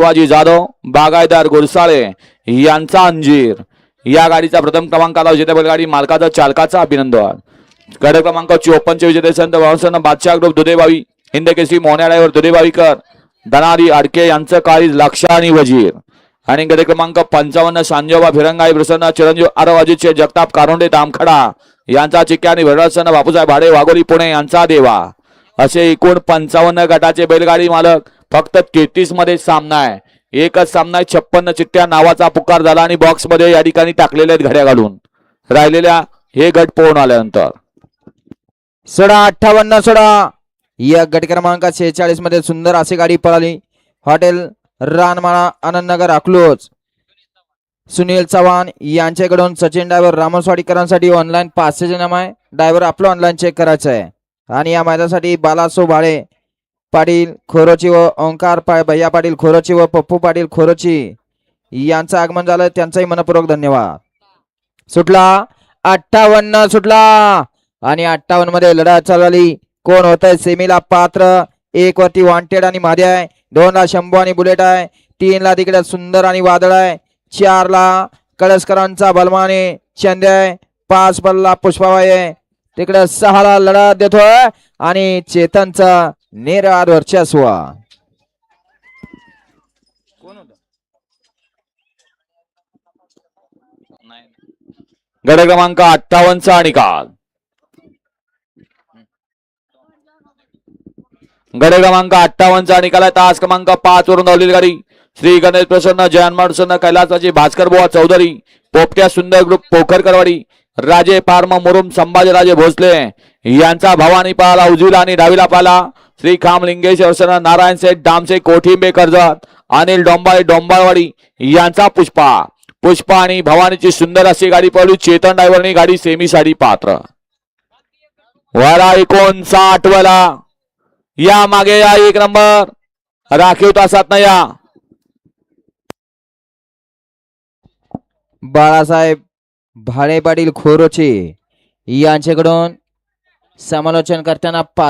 शिवाजी जाधव बागायतदार गुरसाळे यांचा अंजीर या गाडीचा प्रथम क्रमांकाला विजेत्या बैलगाडी मालकाचा चालकाचा अभिनंदन. गट क्रमांक 54 चे विजेते संत भावसंत बादशाह ग्रुप दुधेबावी हिंदकेसरी मोहना ड्रायव्हर दुधेबावीकर धनारी अडके यांचं काळी लक्षा आणि वजीर. आणि गट क्रमांक 55 सांजोबा फिरंगाई प्रसन्न चिरंजीव आरवाजीचे जगताप कारोंडे तामखडा यांचा चिक्क्या आणि भरसन बापूसाहेब भाडे वाघोली पुणे यांचा देवा. असे एकूण 55 गटाचे बैलगाडी मालक. फक्त 33 मध्ये सामना आहे. एकच सामना 56 चिठ्ठ्या नावाचा पुकार झाला आणि बॉक्स मध्ये या ठिकाणी टाकलेले आहेत घड्या घालून राहिलेल्या हे गट पोहून आल्यानंतर. सोडा 58 सोडा या गट क्रमांक 46 मध्ये सुंदर अशी गाडी पळाली. हॉटेल रानमाळा आनंदनगर अकलूज सुनील चव्हाण यांच्याकडून सचिन ड्रायव्हर रामसवाडीकरांसाठी ऑनलाईन 500 नाम आहे. ड्रायव्हर आपलं ऑनलाईन चेक करायचं आहे. आणि या मैदानासाठी बालासो भाळे पाटील खोरोची व ओंकार भैया पाटील खोरोची व पप्पू पाटील खोरोची यांचं आगमन झालं. त्यांचाही मनपूर्वक धन्यवाद. सुटला 58 सुटला आणि 58 मध्ये लढत चालू झाली. कोण होत आहे सेमीला पात्र. 1 वरती वॉन्टेड आणि माधी आहे. 2 ला शंभू आणि बुलेट आहे. 3 ला तिकडे सुंदर आणि वादळ आहे. 4 ला कळसकरांचा बलमाने चंद आहे. 5 बलला पुष्पाबाई आहे. तिकडे 6 ला लढत देतोय आणि चेतनचा निर्वाद वर्चस्व. गट क्रमांक 58 चा निकाल. गट क्रमांक 58 चा निकाल आहे. तास क्रमांक 5 वरून धावलेली गाडी श्री गणेश प्रसन्न जयनमाड प्रसन्न कैलासाची भास्कर बुवा चौधरी पोपट्या सुंदर ग्रुप पोखरकरवाडी राजे फार्म मुरुम संभाजीराजे भोसले यांचा भावानी पाला उजवीला आणि डावीला पाला श्री खामलिंगेश प्रसन्न नारायण शेठ दामसे कोठिंबे कर्जत अनिल डोंबाळे डोंबाळवाडी यांचा पुष्पा आणि भवानीची सुंदर अशी गाडी पळली. चेतन ड्रायव्हरनी गाडी सेमी साठी पात्र. वाला 59 वाला या मागे या 1 नंबर राखीव तासात या बाळासाहेब भाळे पाटील खोरोचे यांच्याकडून समालोचन करताना 5